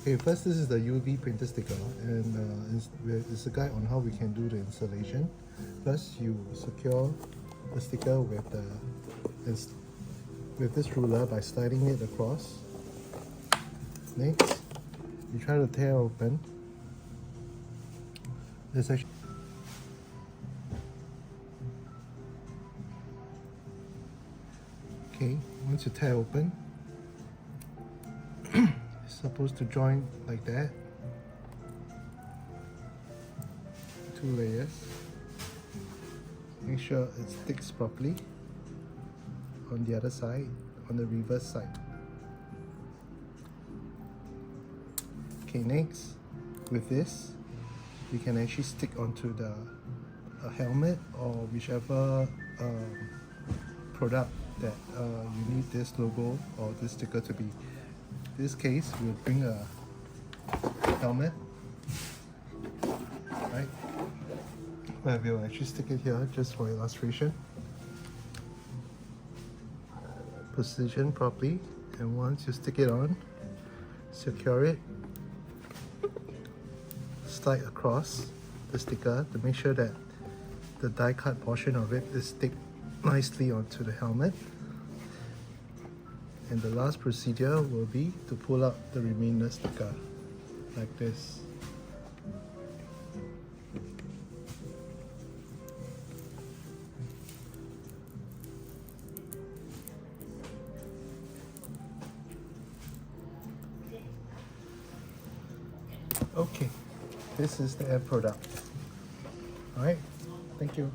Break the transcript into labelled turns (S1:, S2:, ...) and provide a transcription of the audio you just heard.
S1: Okay, first this is the UV printer sticker, and it's a guide on how we can do the installation. First, you secure the sticker with this ruler by sliding it across. Next, you try to tear open. There's actually okay. Once you tear open, it's supposed to join like that. Two layers. Make sure it sticks properly on the other side, on the reverse side. Okay, next, with this, you can actually stick onto the helmet or whichever product that you need this logo or this sticker to be. In this case, we'll bring a helmet, right? Where we'll actually stick it here just for illustration. Position properly, and once you stick it on, secure it. Slide across the sticker to make sure that the die cut portion of it is stick nicely onto the helmet. And the last procedure will be to pull out the remainder sticker like this. Okay, this is the end product. Alright, thank you.